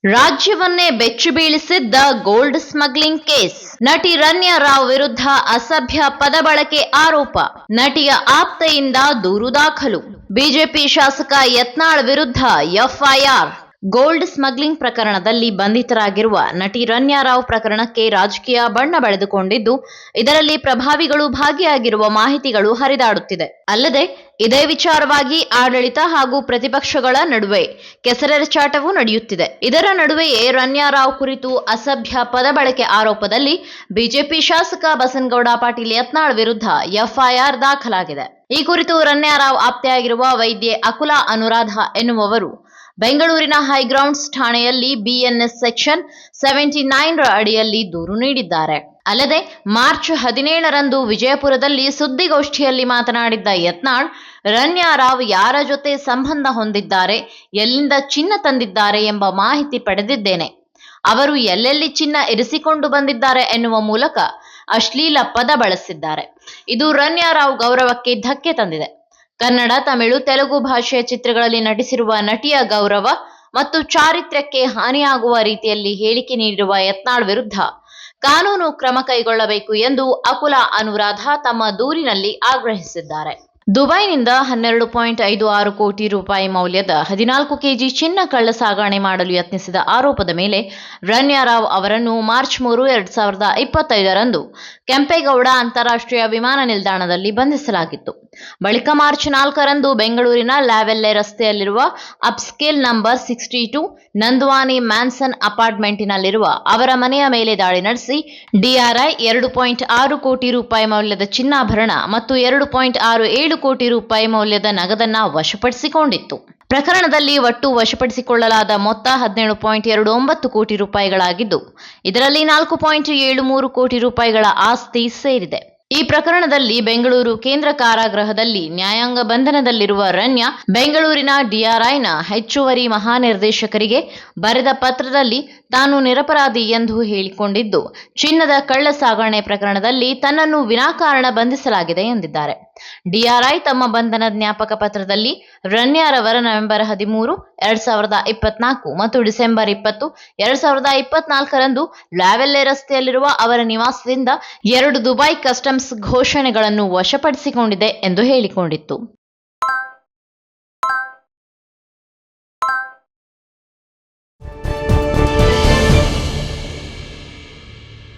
ರಾಜ್ಯವನ್ನೇ ಬೆಚ್ಚಿ ಬೀಳಿಸಿದ್ದ gold smuggling case. ನಟಿ ರನ್ಯಾ ರಾವ್ ವಿರುದ್ಧ ಅಸಭ್ಯ ಪದ ಬಳಕೆ ಆರೋಪ. ನಟಿಯ ಆಪ್ತೆಯಿಂದ ದೂರು ದಾಖಲು. ಬಿಜೆಪಿ ಶಾಸಕ ಯತ್ನಾಳ್ ವಿರುದ್ಧ ಎಫ್ಐಆರ್. ಗೋಲ್ಡ್ ಸ್ಮಗ್ಲಿಂಗ್ ಪ್ರಕರಣದಲ್ಲಿ ಬಂಧಿತರಾಗಿರುವ ನಟಿ ರನ್ಯಾ ರಾವ್ ಪ್ರಕರಣಕ್ಕೆ ರಾಜಕೀಯ ಬಣ್ಣ ಬಳಿದುಕೊಂಡಿದ್ದು, ಇದರಲ್ಲಿ ಪ್ರಭಾವಿಗಳು ಭಾಗಿಯಾಗಿರುವ ಮಾಹಿತಿಗಳು ಹರಿದಾಡುತ್ತಿದೆ. ಅಲ್ಲದೆ ಇದೇ ವಿಚಾರವಾಗಿ ಆಡಳಿತ ಹಾಗೂ ಪ್ರತಿಪಕ್ಷಗಳ ನಡುವೆ ಕೆಸರೆರಚಾಟವೂ ನಡೆಯುತ್ತಿದೆ. ಇದರ ನಡುವೆಯೇ ರನ್ಯಾ ರಾವ್ ಕುರಿತು ಅಸಭ್ಯ ಪದ ಬಳಕೆ ಆರೋಪದಲ್ಲಿ ಬಿಜೆಪಿ ಶಾಸಕ ಬಸನಗೌಡ ಪಾಟೀಲ್ ಯತ್ನಾಳ್ ವಿರುದ್ಧ ಎಫ್ಐಆರ್ ದಾಖಲಾಗಿದೆ. ಈ ಕುರಿತು ರನ್ಯಾ ರಾವ್ ಆಪ್ತೆಯಾಗಿರುವ ವೈದ್ಯೆ ಅಕುಲಾ ಅನುರಾಧ ಎನ್ನುವವರು ಬೆಂಗಳೂರಿನ ಹೈಗ್ರೌಂಡ್ಸ್ ಠಾಣೆಯಲ್ಲಿ ಬಿಎನ್ಎಸ್ ಸೆಕ್ಷನ್ 79 ರ ಅಡಿಯಲ್ಲಿ ದೂರು ನೀಡಿದ್ದಾರೆ. ಅಲ್ಲದೆ ಮಾರ್ಚ್ 17ರಂದು ವಿಜಯಪುರದಲ್ಲಿ ಸುದ್ದಿಗೋಷ್ಠಿಯಲ್ಲಿ ಮಾತನಾಡಿದ್ದ ಯತ್ನಾಳ್, ರನ್ಯಾ ರಾವ್ ಯಾರ ಜೊತೆ ಸಂಬಂಧ ಹೊಂದಿದ್ದಾರೆ, ಎಲ್ಲಿಂದ ಚಿನ್ನ ತಂದಿದ್ದಾರೆ ಎಂಬ ಮಾಹಿತಿ ಪಡೆದಿದ್ದೇನೆ. ಅವರು ಎಲ್ಲೆಲ್ಲಿ ಚಿನ್ನ ಇರಿಸಿಕೊಂಡು ಬಂದಿದ್ದಾರೆ ಎನ್ನುವ ಮೂಲಕ ಅಶ್ಲೀಲ ಪದ ಬಳಸಿದ್ದಾರೆ. ಇದು ರನ್ಯಾ ರಾವ್ ಗೌರವಕ್ಕೆ ಧಕ್ಕೆ ತಂದಿದೆ. ಕನ್ನಡ, ತಮಿಳು, ತೆಲುಗು ಭಾಷೆಯ ಚಿತ್ರಗಳಲ್ಲಿ ನಟಿಸಿರುವ ನಟಿಯ ಗೌರವ ಮತ್ತು ಚಾರಿತ್ರ್ಯಕ್ಕೆ ಹಾನಿಯಾಗುವ ರೀತಿಯಲ್ಲಿ ಹೇಳಿಕೆ ನೀಡಿರುವ ಯತ್ನಾಳ್ ವಿರುದ್ಧ ಕಾನೂನು ಕ್ರಮ ಕೈಗೊಳ್ಳಬೇಕು ಎಂದು ಅಕುಲಾ ಅನುರಾಧ ತಮ್ಮ ದೂರಿನಲ್ಲಿ ಆಗ್ರಹಿಸಿದ್ದಾರೆ. ದುಬೈನಿಂದ 12.56 ಕೋಟಿ ರೂಪಾಯಿ ಮೌಲ್ಯದ 14 ಕೆಜಿ ಚಿನ್ನ ಕಳ್ಳ ಸಾಗಣೆ ಮಾಡಲು ಯತ್ನಿಸಿದ ಆರೋಪದ ಮೇಲೆ ರನ್ಯಾ ರಾವ್ ಅವರನ್ನು ಮಾರ್ಚ್ 3, 2025ರಂದು ಕೆಂಪೇಗೌಡ ಅಂತಾರಾಷ್ಟ್ರೀಯ ವಿಮಾನ ನಿಲ್ದಾಣದಲ್ಲಿ ಬಂಧಿಸಲಾಗಿತ್ತು. ಬಳಿಕ ಮಾರ್ಚ್ 4ರಂದು ಬೆಂಗಳೂರಿನ ಲ್ಯಾವೆಲ್ಲೆ ರಸ್ತೆಯಲ್ಲಿರುವ ಅಪ್ಸ್ಕೇಲ್ ನಂಬರ್ 62 ನಂದ್ವಾನಿ ಮ್ಯಾನ್ಸನ್ ಅಪಾರ್ಟ್ಮೆಂಟಿನಲ್ಲಿರುವ ಅವರ ಮನೆಯ ಮೇಲೆ ದಾಳಿ ನಡೆಸಿ ಡಿಆರ್ಐ 2.6 ಕೋಟಿ ರೂಪಾಯಿ ಮೌಲ್ಯದ ಚಿನ್ನಾಭರಣ ಮತ್ತು 2.67 ಕೋಟಿ ರೂಪಾಯಿ ಮೌಲ್ಯದ ನಗದನ್ನ ವಶಪಡಿಸಿಕೊಂಡಿತ್ತು. ಪ್ರಕರಣದಲ್ಲಿ ಒಟ್ಟು ವಶಪಡಿಸಿಕೊಳ್ಳಲಾದ ಮೊತ್ತ 17.29 ಕೋಟಿ ರೂಪಾಯಿಗಳಾಗಿದ್ದು, ಇದರಲ್ಲಿ 4.73 ಕೋಟಿ ರೂಪಾಯಿಗಳ ಆಸ್ತಿ ಸೇರಿದೆ. ಈ ಪ್ರಕರಣದಲ್ಲಿ ಬೆಂಗಳೂರು ಕೇಂದ್ರ ಕಾರಾಗೃಹದಲ್ಲಿ ನ್ಯಾಯಾಂಗ ಬಂಧನದಲ್ಲಿರುವ ರನ್ಯಾ ಬೆಂಗಳೂರಿನ ಡಿಆರ್ಐನ ಹೆಚ್ಚುವರಿ ಮಹಾನಿರ್ದೇಶಕರಿಗೆ ಬರೆದ ಪತ್ರದಲ್ಲಿ ತಾನು ನಿರಪರಾಧಿ ಎಂದು ಹೇಳಿಕೊಂಡಿದ್ದು, ಚಿನ್ನದ ಕಳ್ಳ ಸಾಗಣೆ ಪ್ರಕರಣದಲ್ಲಿ ತನ್ನನ್ನು ವಿನಾಕಾರಣ ಬಂಧಿಸಲಾಗಿದೆ ಎಂದಿದ್ದಾರೆ. ಡಿಆರ್ಐ ತಮ್ಮ ಬಂಧನ ಜ್ಞಾಪಕ ಪತ್ರದಲ್ಲಿ ರನ್ಯಾರವರ ನವೆಂಬರ್ 13, 2024 ಮತ್ತು ಡಿಸೆಂಬರ್ 20, 2024ರಂದು ಲ್ಯಾವೆಲ್ಲೆ ರಸ್ತೆಯಲ್ಲಿರುವ ಅವರ ನಿವಾಸದಿಂದ 2 ದುಬೈ ಕಸ್ಟಮ್ಸ್ ಘೋಷಣೆಗಳನ್ನು ವಶಪಡಿಸಿಕೊಂಡಿದೆ ಎಂದು ಹೇಳಿಕೊಂಡಿತ್ತು.